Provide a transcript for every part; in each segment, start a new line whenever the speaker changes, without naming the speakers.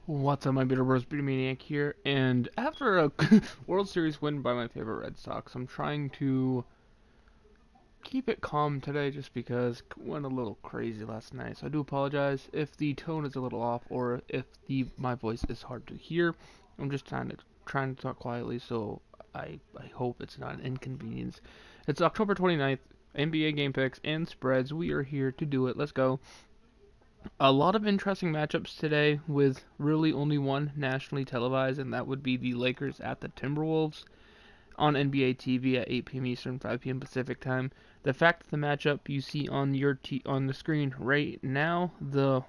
What's up, my bitter bros? Maine-iac here, and after a World Series win by my favorite Red Sox, I'm trying to keep it calm today just because it went a little crazy last night. So I do apologize if the tone is a little off or if my voice is hard to hear. I'm just trying to talk quietly, so I hope it's not an inconvenience. It's October 29th, NBA game picks and spreads. We are here to do it. Let's go. A lot of interesting matchups today with really only one nationally televised, and that would be the Lakers at the Timberwolves on NBA TV at 8 p.m. Eastern, 5 p.m. Pacific time. The fact that the matchup you see on on the screen right now, the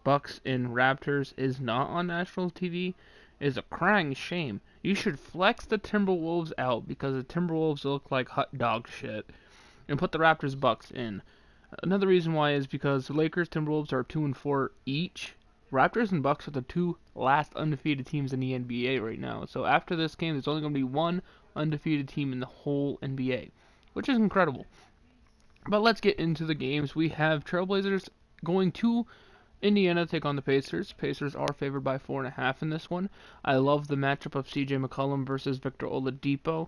Bucks and Raptors, is not on national TV is a crying shame. You should flex the Timberwolves out because the Timberwolves look like hot dog shit and put the Raptors Bucks in. Another reason why is because the Lakers Timberwolves are 2-4 each. Raptors and Bucks are the two last undefeated teams in the NBA right now. So after this game, there's only going to be one undefeated team in the whole NBA, which is incredible. But let's get into the games. We have Trailblazers going to Indiana to take on the Pacers. Pacers are favored by 4.5 in this one. I love the matchup of C.J. McCollum versus Victor Oladipo.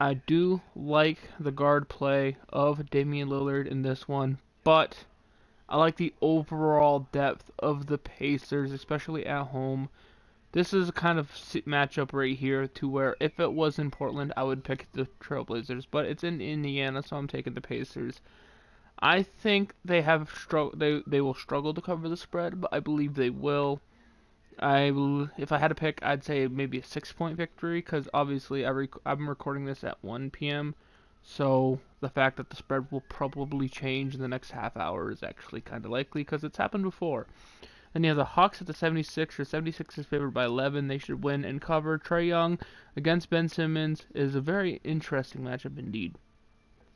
I do like the guard play of Damian Lillard in this one, but I like the overall depth of the Pacers, especially at home. This is a kind of matchup right here to where if it was in Portland, I would pick the Trailblazers, but it's in Indiana, so I'm taking the Pacers. I think they will struggle to cover the spread, but I believe they will. If I had to pick, I'd say maybe a 6-point victory because obviously I'm recording this at 1 p.m. So the fact that the spread will probably change in the next half hour is actually kind of likely because it's happened before. Then you have the Hawks at the 76ers. 76ers favored by 11. They should win and cover. Trae Young against Ben Simmons is a very interesting matchup indeed.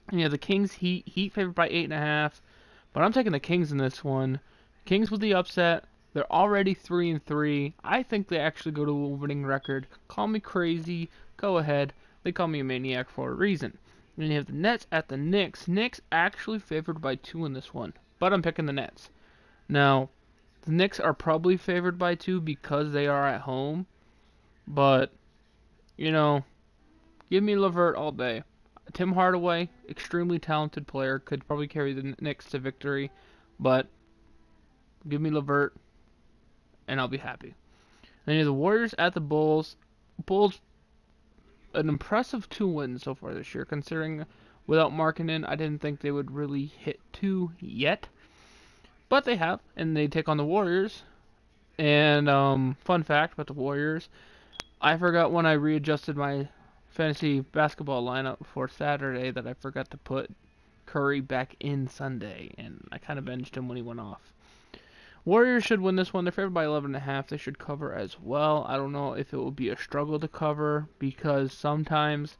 And you have the Kings Heat favored by 8.5. But I'm taking the Kings in this one. Kings with the upset. They're already 3-3. I think they actually go to a winning record. Call me crazy. Go ahead. They call me a maniac for a reason. And then you have the Nets at the Knicks. Knicks actually favored by 2 in this one. But I'm picking the Nets. Now, the Knicks are probably favored by 2 because they are at home. But, give me LeVert all day. Tim Hardaway, extremely talented player, could probably carry the Knicks to victory. But, give me LeVert and I'll be happy. Then you have the Warriors at the Bulls. Bulls, an impressive 2 wins so far this year, considering without Markkanen, I didn't think they would really hit 2 yet. But they have, and they take on the Warriors. And fun fact about the Warriors, I forgot when I readjusted my fantasy basketball lineup for Saturday that I forgot to put Curry back in Sunday, and I kind of benched him when he went off. Warriors should win this one. They're favored by 11.5. They should cover as well. I don't know if it will be a struggle to cover because sometimes,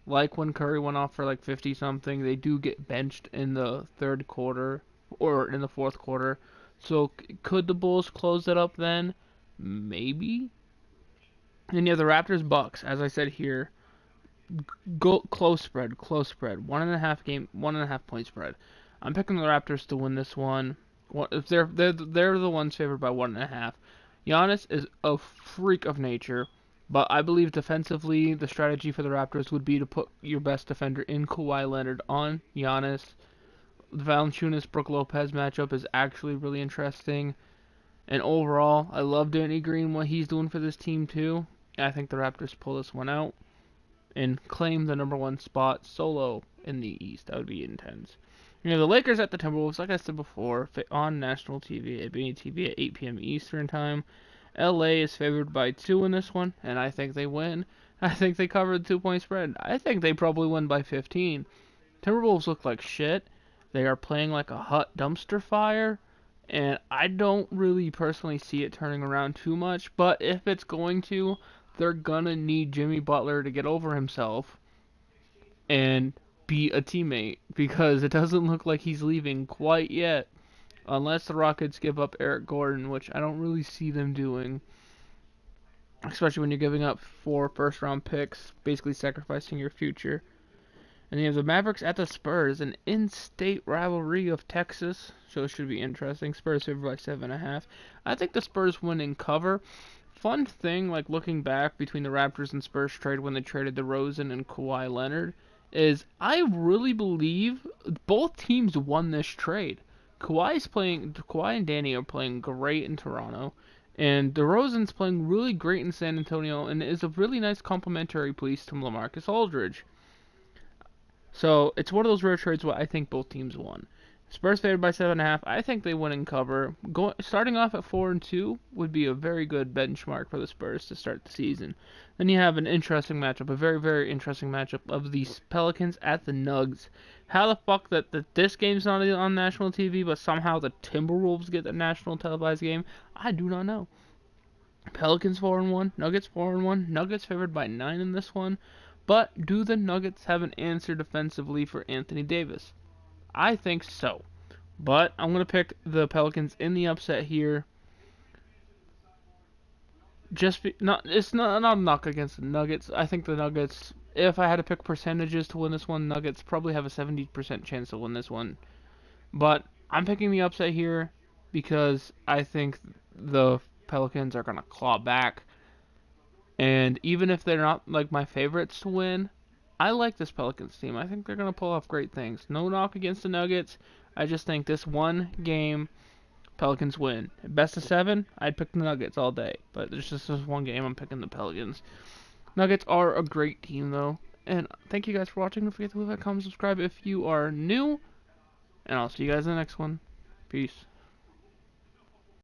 like when Curry went off for like 50 something, they do get benched in the third quarter or in the fourth quarter. So could the Bulls close it up then? Maybe. And you have the Raptors Bucks, as I said here. Go close spread. 1.5 point spread. I'm picking the Raptors to win this one. If they're the ones favored by 1.5. Giannis is a freak of nature, but I believe defensively the strategy for the Raptors would be to put your best defender in Kawhi Leonard on Giannis. The Valanciunas-Brook Lopez matchup is actually really interesting, and overall, I love Danny Green, what he's doing for this team too. I think the Raptors pull this one out and claim the number 1 spot solo in the East. That would be intense. The Lakers at the Timberwolves, like I said before, on national TV at TV at 8 p.m. Eastern time. LA is favored by 2 in this one, and I think they win. I think they cover the 2-point spread. I think they probably win by 15. Timberwolves look like shit. They are playing like a hot dumpster fire, and I don't really personally see it turning around too much, but if it's going to, they're gonna need Jimmy Butler to get over himself and be a teammate because it doesn't look like he's leaving quite yet unless the Rockets give up Eric Gordon, which I don't really see them doing, especially when you're giving up 4 first-round picks, basically sacrificing your future. And you have the Mavericks at the Spurs, an in-state rivalry of Texas, so it should be interesting. Spurs favored by 7.5. I think the Spurs win and cover. Fun thing, like looking back between the Raptors and Spurs trade when they traded DeRozan and Kawhi Leonard, is I really believe both teams won this trade. Kawhi and Danny are playing great in Toronto, and DeRozan's playing really great in San Antonio, and is a really nice complementary piece to LaMarcus Aldridge. So it's one of those rare trades where I think both teams won. Spurs favored by 7.5. I think they win and cover. Starting off at 4-2 would be a very good benchmark for the Spurs to start the season. Then you have an interesting matchup, a very, very interesting matchup of the Pelicans at the Nugs. How the fuck that this game's not on national TV, but somehow the Timberwolves get the national televised game, I do not know. Pelicans 4-1, Nuggets 4-1. Nuggets favored by 9 in this one. But do the Nuggets have an answer defensively for Anthony Davis? I think so. But I'm going to pick the Pelicans in the upset here. It's not a knock against the Nuggets. I think the Nuggets, if I had to pick percentages to win this one, Nuggets probably have a 70% chance to win this one. But I'm picking the upset here because I think the Pelicans are going to claw back. And even if they're not like my favorites to win, I like this Pelicans team. I think they're going to pull off great things. No knock against the Nuggets. I just think this one game, Pelicans win. Best of 7, I'd pick the Nuggets all day. But there's just this one game, I'm picking the Pelicans. Nuggets are a great team, though. And thank you guys for watching. Don't forget to leave a comment, subscribe if you are new. And I'll see you guys in the next one. Peace.